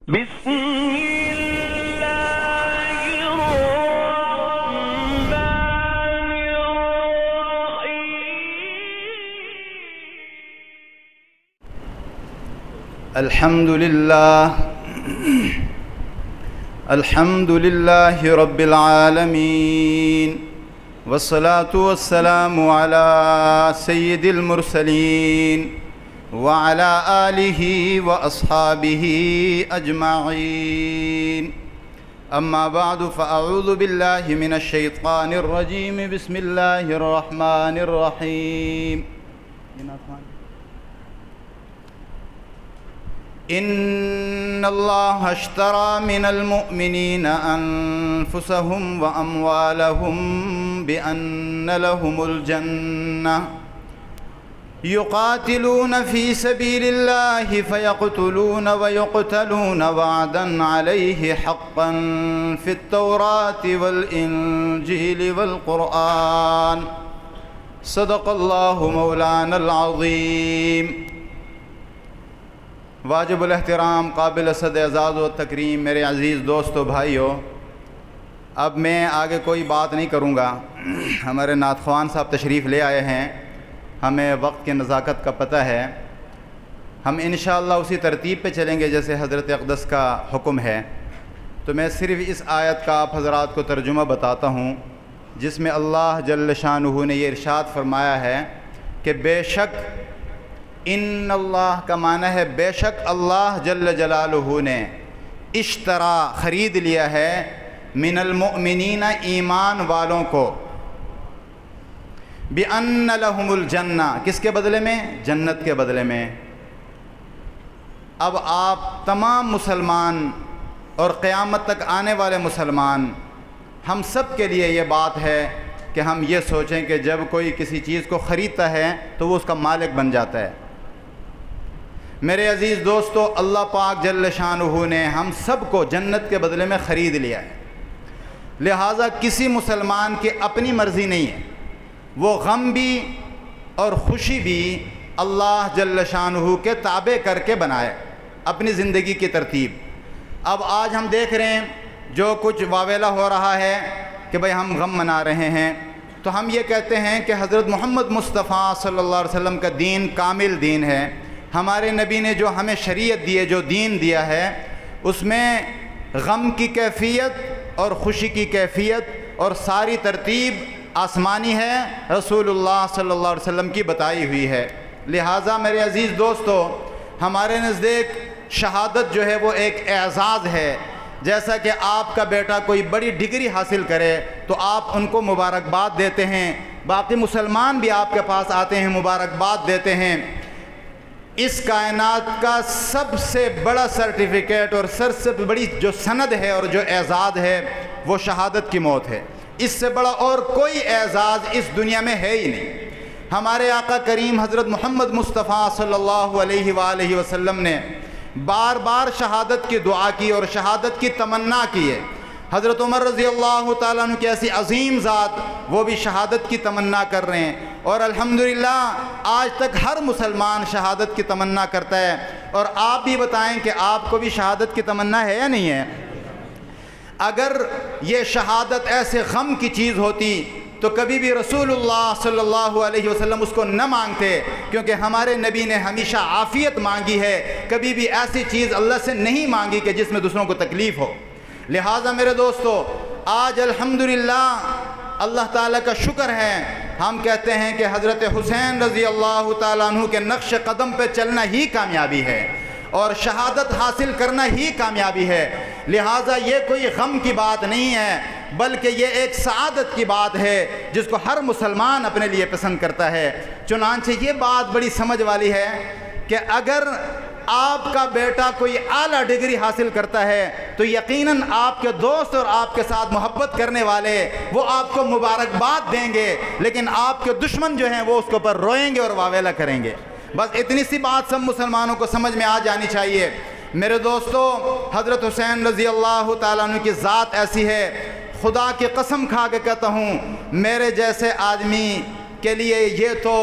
بسم الله الرحمن الرحيم. الحمد لله رب العالمين، والصلاة والسلام على سيد المرسلين وعلى آله وأصحابه أجمعين. أما بعد، فأعوذ بالله من الشيطان الرجيم. بسم الله الرحمن الرحيم. إن الله اشترى من المؤمنين أنفسهم وأموالهم بأن لهم الجنة يقاتلون في سبيل الله فيقتلون ويقتلون وعدا عليه حقا في التوراة والإنجيل والقرآن. صدق الله مولانا العظيم. واجب الاحترام، قابل صد اعزاز و تکریم میرے عزیز دوستو بھائیو، اب میں آگے کوئی بات نہیں کروں گا. ہمارے نعت خوان صاحب تشریف لے آئے ہیں، ہمیں وقت کی نزاکت کا پتہ ہے. ہم انشاءاللہ اسی ترتیب پہ چلیں گے جیسے حضرت اقدس کا حکم ہے. تو میں صرف اس آیت کا آپ حضرات کو ترجمہ بتاتا ہوں، جس میں اللہ جل شانہ نے یہ ارشاد فرمایا ہے کہ بے شک، ان اللہ کا معنی ہے بے شک اللہ جل جلالہ نے اشترا خرید لیا ہے من المؤمنین ایمان والوں کو، بِأَنَّ لَهُمُ الْجَنَّةَ کس کے بدلے میں؟ جنت کے بدلے میں. اب آپ تمام مسلمان اور قیامت تک آنے والے مسلمان، ہم سب کے لیے یہ بات ہے کہ ہم یہ سوچیں کہ جب کوئی کسی چیز کو خریدتا ہے تو وہ اس کا مالک بن جاتا ہے. میرے عزیز دوستو، اللہ پاک جل شانہ نے ہم سب کو جنت کے بدلے میں خرید لیا ہے. لہٰذا کسی مسلمان کی اپنی مرضی نہیں ہے، وہ غم بھی اور خوشی بھی اللہ جل شانہ کے تابع کر کے بنائے اپنی زندگی کی ترتیب. اب آج ہم دیکھ رہے ہیں جو کچھ واویلا ہو رہا ہے کہ بھئی ہم غم منا رہے ہیں، تو ہم یہ کہتے ہیں کہ حضرت محمد مصطفیٰ صلی اللہ علیہ وسلم کا دین کامل دین ہے. ہمارے نبی نے جو ہمیں شریعت دی ہے، جو دین دیا ہے، اس میں غم کی کیفیت اور خوشی کی کیفیت اور ساری ترتیب آسمانی ہے، رسول اللہ صلی اللہ علیہ وسلم کی بتائی ہوئی ہے. لہٰذا میرے عزیز دوستو، ہمارے نزدیک شہادت جو ہے وہ ایک اعزاز ہے. جیسا کہ آپ کا بیٹا کوئی بڑی ڈگری حاصل کرے تو آپ ان کو مبارکباد دیتے ہیں، باقی مسلمان بھی آپ کے پاس آتے ہیں، مبارکباد دیتے ہیں. اس کائنات کا سب سے بڑا سرٹیفکیٹ اور سب سے بڑی جو سند ہے اور جو اعزاز ہے وہ شہادت کی موت ہے. اس سے بڑا اور کوئی اعزاز اس دنیا میں ہے ہی نہیں. ہمارے آقا کریم حضرت محمد مصطفیٰ صلی اللہ علیہ وآلہ وسلم نے بار بار شہادت کی دعا کی اور شہادت کی تمنا کی ہے. حضرت عمر رضی اللہ تعالیٰ عنہ کی ایسی عظیم ذات، وہ بھی شہادت کی تمنا کر رہے ہیں، اور الحمدللہ آج تک ہر مسلمان شہادت کی تمنا کرتا ہے. اور آپ بھی بتائیں کہ آپ کو بھی شہادت کی تمنا ہے یا نہیں ہے؟ اگر یہ شہادت ایسے غم کی چیز ہوتی تو کبھی بھی رسول اللہ صلی اللہ علیہ وسلم اس کو نہ مانگتے، کیونکہ ہمارے نبی نے ہمیشہ عافیت مانگی ہے، کبھی بھی ایسی چیز اللہ سے نہیں مانگی کہ جس میں دوسروں کو تکلیف ہو. لہٰذا میرے دوستو، آج الحمدللہ اللہ تعالیٰ کا شکر ہے، ہم کہتے ہیں کہ حضرت حسین رضی اللہ تعالیٰ عنہ کے نقش قدم پہ چلنا ہی کامیابی ہے اور شہادت حاصل کرنا ہی کامیابی ہے. لہٰذا یہ کوئی غم کی بات نہیں ہے، بلکہ یہ ایک سعادت کی بات ہے جس کو ہر مسلمان اپنے لیے پسند کرتا ہے. چنانچہ یہ بات بڑی سمجھ والی ہے کہ اگر آپ کا بیٹا کوئی اعلیٰ ڈگری حاصل کرتا ہے تو یقیناً آپ کے دوست اور آپ کے ساتھ محبت کرنے والے وہ آپ کو مبارکباد دیں گے، لیکن آپ کے دشمن جو ہیں وہ اس کے اوپر روئیں گے اور واویلا کریں گے. بس اتنی سی بات سب مسلمانوں کو سمجھ میں آ جانی چاہیے. میرے دوستو، حضرت حسین رضی اللہ تعالیٰ عنہ کی ذات ایسی ہے، خدا کی قسم کھا کے کہتا ہوں، میرے جیسے آدمی کے لیے یہ تو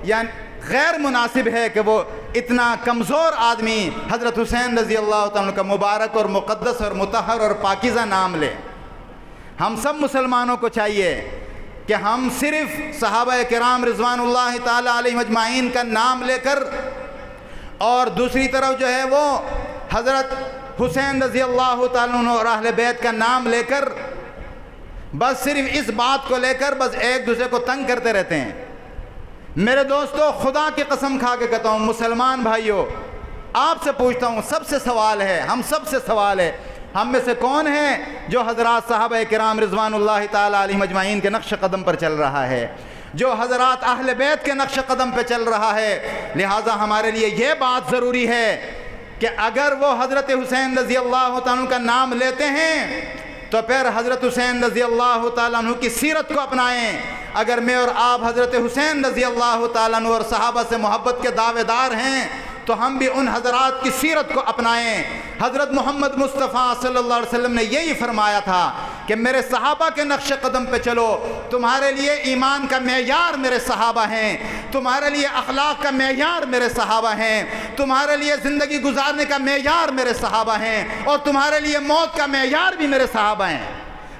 یعنی غیر مناسب ہے کہ وہ اتنا کمزور آدمی حضرت حسین رضی اللہ تعالیٰ کا مبارک اور مقدس اور مطہر اور پاکیزہ نام لے؟ ہم سب مسلمانوں کو چاہیے کہ ہم صرف صحابہ کرام رضوان اللہ تعالیٰ علیہم اجمعین کا نام لے کر اور دوسری طرف جو ہے وہ حضرت حسین رضی اللہ تعالیٰ عنہ اور اہل بیت کا نام لے کر بس صرف اس بات کو لے کر بس ایک دوسرے کو تنگ کرتے رہتے ہیں۔ میرے دوستو، خدا کی قسم کھا کے کہتا ہوں، مسلمان بھائیوں، آپ سے پوچھتا ہوں، سب سے سوال ہے، ہم سب سے سوال ہے، ہم میں سے کون ہے جو حضرات صحابہ کرام رضوان اللہ تعالیٰ علیہم اجمعین کے نقش قدم پر چل رہا ہے، جو حضرات اہل بیت کے نقش قدم پہ چل رہا ہے؟ لہٰذا ہمارے لیے یہ بات ضروری ہے کہ اگر وہ حضرت حسین رضی اللہ تعالیٰ کا نام لیتے ہیں تو پھر حضرت حسین رضی اللہ تعالیٰ عنہ کی سیرت کو اپنائیں۔ اگر میں اور آپ حضرت حسین رضی اللہ تعالیٰ عنہ اور صحابہ سے محبت کے دعوے دار ہیں تو ہم بھی ان حضرات کی سیرت کو اپنائیں۔ حضرت محمد مصطفیٰ صلی اللہ علیہ وسلم نے یہی فرمایا تھا کہ میرے صحابہ کے نقش قدم پہ چلو، تمہارے لیے ایمان کا معیار میرے صحابہ ہیں، تمہارے لیے اخلاق کا معیار میرے صحابہ ہیں، تمہارے لیے زندگی گزارنے کا معیار میرے صحابہ ہیں، اور تمہارے لیے موت کا معیار بھی میرے صحابہ ہیں۔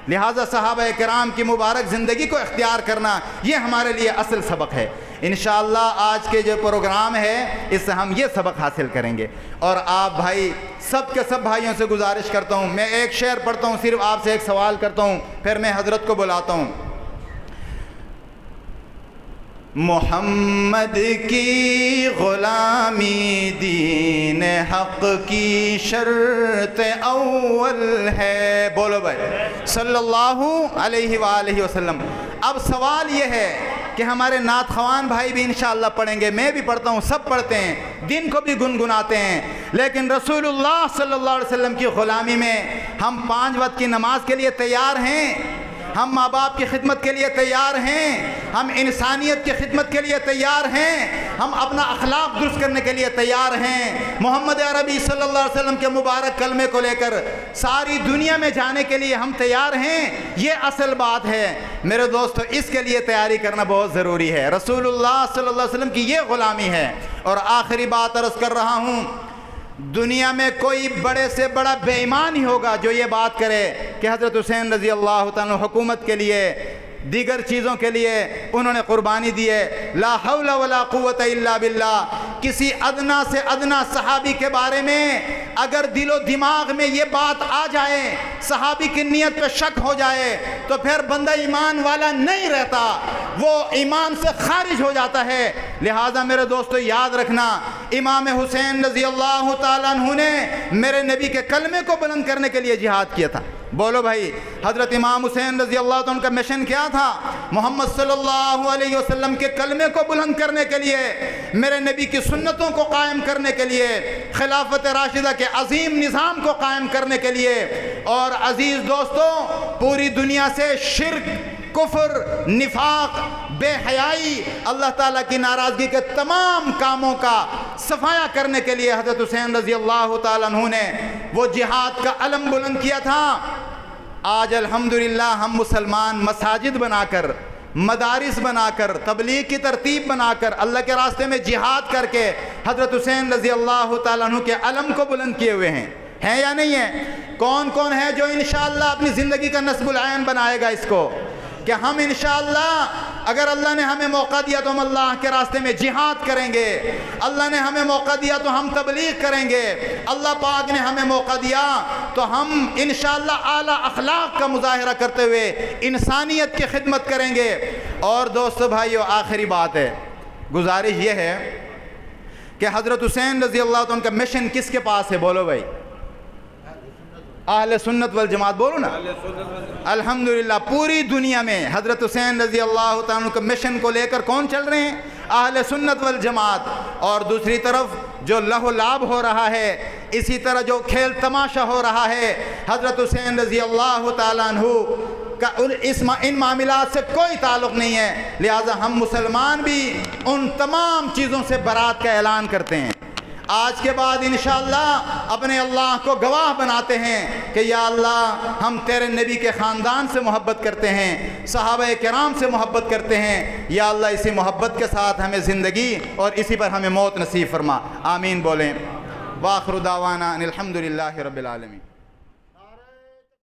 لہٰذا صحابہ کرام کی مبارک زندگی کو اختیار کرنا یہ ہمارے لیے اصل سبق ہے۔ انشاءاللہ آج کے جو پروگرام ہے اس سے ہم یہ سبق حاصل کریں گے۔ اور آپ بھائی سب کے سب بھائیوں سے گزارش کرتا ہوں، میں ایک شعر پڑھتا ہوں، صرف آپ سے ایک سوال کرتا ہوں، پھر میں حضرت کو بلاتا ہوں۔ محمد کی غلامی دین حق کی شرط اول ہے، بولو بھائی صلی اللہ علیہ وآلہ وسلم۔ اب سوال یہ ہے کہ ہمارے نعت خوان بھائی بھی انشاءاللہ پڑھیں گے، میں بھی پڑھتا ہوں، سب پڑھتے ہیں، دن کو بھی گنگناتے ہیں، لیکن رسول اللہ صلی اللہ علیہ وسلم کی غلامی میں ہم 5 وقت کی نماز کے لیے تیار ہیں، ہم ماں باپ کی خدمت کے لیے تیار ہیں، ہم انسانیت کی خدمت کے لیے تیار ہیں، ہم اپنا اخلاق درست کرنے کے لیے تیار ہیں، محمد عربی صلی اللہ علیہ وسلم کے مبارک کلمے کو لے کر ساری دنیا میں جانے کے لیے ہم تیار ہیں۔ یہ اصل بات ہے میرے دوستو، اس کے لیے تیاری کرنا بہت ضروری ہے۔ رسول اللہ صلی اللہ علیہ وسلم کی یہ غلامی ہے۔ اور آخری بات عرض کر رہا ہوں، دنیا میں کوئی بڑے سے بڑا بے ایمان ہی ہوگا جو یہ بات کرے کہ حضرت حسین رضی اللہ تعالیٰ حکومت کے لیے، دیگر چیزوں کے لیے انہوں نے قربانی دی ہے۔ لا حول ولا قوت الا باللہ۔ کسی ادنا سے ادنا صحابی کے بارے میں اگر دل و دماغ میں یہ بات آ جائے، صحابی کی نیت پہ شک ہو جائے، تو پھر بندہ ایمان والا نہیں رہتا، وہ ایمان سے خارج ہو جاتا ہے۔ لہٰذا میرے دوستو یاد رکھنا، امام حسین رضی اللہ تعالیٰ عنہ نے میرے نبی کے کلمے کو بلند کرنے کے لیے جہاد کیا تھا۔ بولو بھائی، حضرت امام حسین رضی اللہ عنہ کا مشن کیا تھا؟ محمد صلی اللہ علیہ وسلم کے کلمے کو بلند کرنے کے لیے، میرے نبی کی سنتوں کو قائم کرنے کے لیے، خلافت راشدہ کے عظیم نظام کو قائم کرنے کے لیے۔ اور عزیز دوستو، پوری دنیا سے شرک، کفر، نفاق، بے حیائی، اللہ تعالیٰ کی ناراضگی کے تمام کاموں کا صفایا کرنے کے لیے حضرت حسین رضی اللہ تعالیٰ عنہ نے وہ جہاد کا علم بلند کیا تھا۔ آج الحمدللہ ہم مسلمان مساجد بنا کر، مدارس بنا کر، تبلیغ کی ترتیب بنا کر، اللہ کے راستے میں جہاد کر کے حضرت حسین رضی اللہ تعالیٰ عنہ کے علم کو بلند کیے ہوئے ہیں یا نہیں ہیں؟ کون کون ہے جو انشاءاللہ اپنی زندگی کا نصب العین بنائے گا اس کو کہ ہم انشاءاللہ اگر اللہ نے ہمیں موقع دیا تو ہم اللہ کے راستے میں جہاد کریں گے، اللہ نے ہمیں موقع دیا تو ہم تبلیغ کریں گے، اللہ پاک نے ہمیں موقع دیا تو ہم انشاءاللہ اعلیٰ اخلاق کا مظاہرہ کرتے ہوئے انسانیت کی خدمت کریں گے۔ اور دوستو بھائیو، آخری بات ہے، گزارش یہ ہے کہ حضرت حسین رضی اللہ عنہ کا مشن کس کے پاس ہے؟ بولو بھائی، اہل سنت والجماعت، بولو نا۔ الحمدللہ پوری دنیا میں حضرت حسین رضی اللہ عنہ کے مشن کو لے کر کون چل رہے ہیں؟ اہل سنت والجماعت۔ اور دوسری طرف جو لہو لعب ہو رہا ہے، اسی طرح جو کھیل تماشا ہو رہا ہے، حضرت حسین رضی اللہ تعالیٰ عنہ کا ان معاملات سے کوئی تعلق نہیں ہے۔ لہٰذا ہم مسلمان بھی ان تمام چیزوں سے برات کا اعلان کرتے ہیں۔ آج کے بعد انشاءاللہ اپنے اللہ کو گواہ بناتے ہیں کہ یا اللہ ہم تیرے نبی کے خاندان سے محبت کرتے ہیں، صحابہ کرام سے محبت کرتے ہیں، یا اللہ اسی محبت کے ساتھ ہمیں زندگی اور اسی پر ہمیں موت نصیب فرما، آمین بولیں۔ وآخر دعوانا ان الحمدللہ رب العالمین۔